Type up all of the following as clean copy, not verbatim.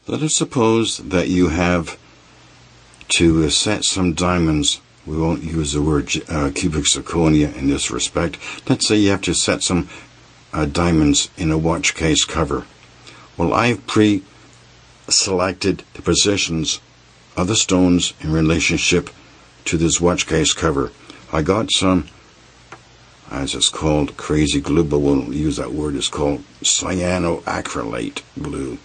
Let us suppose that you have to set some diamonds. We won't use the word cubic zirconia in this respect. Let's say you have to set some diamonds in a watch case cover. Well, I've pre-selected the positions of the stones in relationship to this watch case cover. I got some, as it's called, crazy glue, but we'll use that word. It's called cyanoacrylate glue,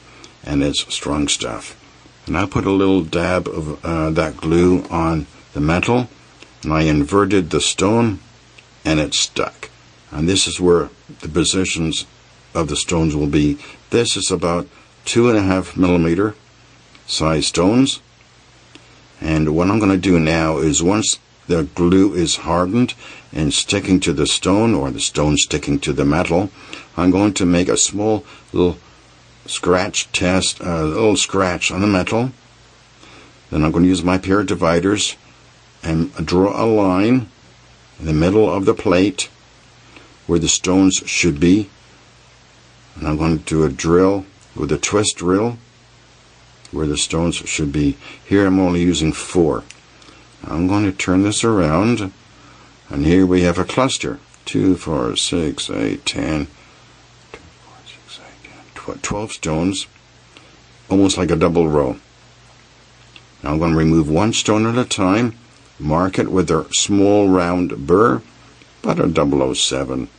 and it's strong stuff. And I put a little dab of that glue on the metal, and I inverted the stone, and it stuck. And this is where the positions of the stones will be. This is about 2.5 millimeter size stones. And what I'm going to do now is, once the glue is hardened and sticking to the stone, or the stone sticking to the metal, I'm going to make a small little scratch test, a little scratch on the metal. Then I'm going to use my pair of dividers and draw a line in the middle of the plate where the stones should be. And I'm going to do a drill with a twist drill where the stones should be. Here I'm only using 4. I'm going to turn this around, and here we have a cluster. 2, 4, 6, 8, 10, 12 stones, almost like a double row. Now I'm going to remove one stone at a time, mark it with a small round burr, about a 007,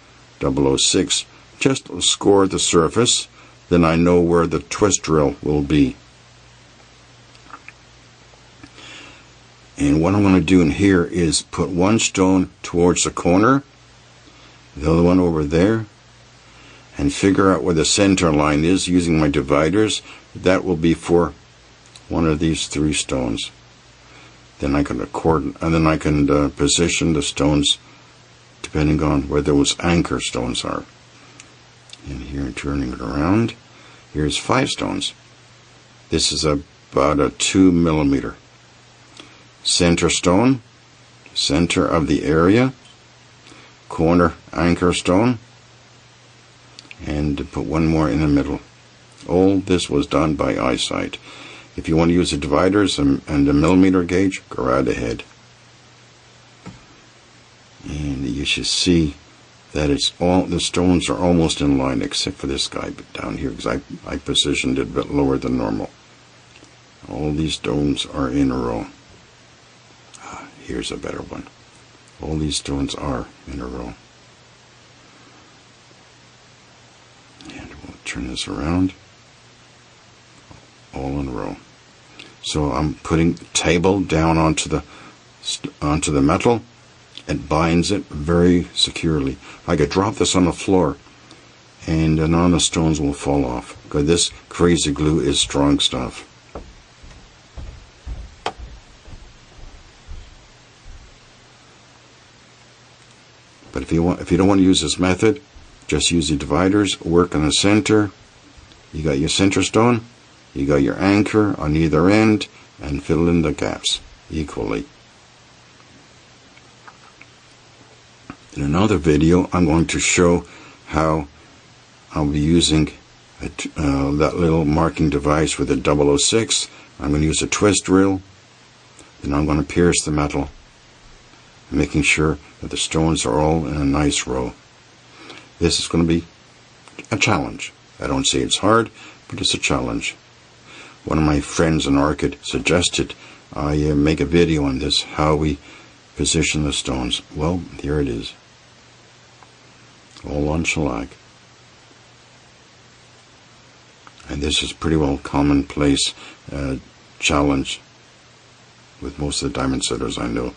006, just score the surface, then I know where the twist drill will be. And what I'm going to do in here is put one stone towards the corner, the other one over there, and figure out where the center line is using my dividers. That will be for one of these 3 stones. Then I can position the stones depending on where those anchor stones are. And here, turning it around, here's 5 stones. This is about a 2 millimeter. Center stone, center of the area, corner anchor stone, and put one more in the middle. All this was done by eyesight. If you want to use the dividers and the millimeter gauge, go right ahead. And you should see that the stones are almost in line, except for this guy down here, because I positioned it a bit lower than normal. All these stones are in a row. Here's a better one. All these stones are in a row. And we'll turn this around. All in a row. So I'm putting the table down onto the metal. It binds it very securely. I could drop this on the floor, and none of the stones will fall off, because this crazy glue is strong stuff. But if you don't want to use this method, just use the dividers, work on the center. You got your center stone, you got your anchor on either end, and fill in the gaps equally. In another video, I'm going to show how I'll be using that little marking device with a 006. I'm going to use a twist drill, then I'm going to pierce the metal, making sure that the stones are all in a nice row. This is going to be a challenge. I don't say it's hard, but it's a challenge. One of my friends in Orchid suggested I make a video on this, how we position the stones. Well, here it is. All on shellac. And this is pretty well commonplace challenge with most of the diamond setters I know.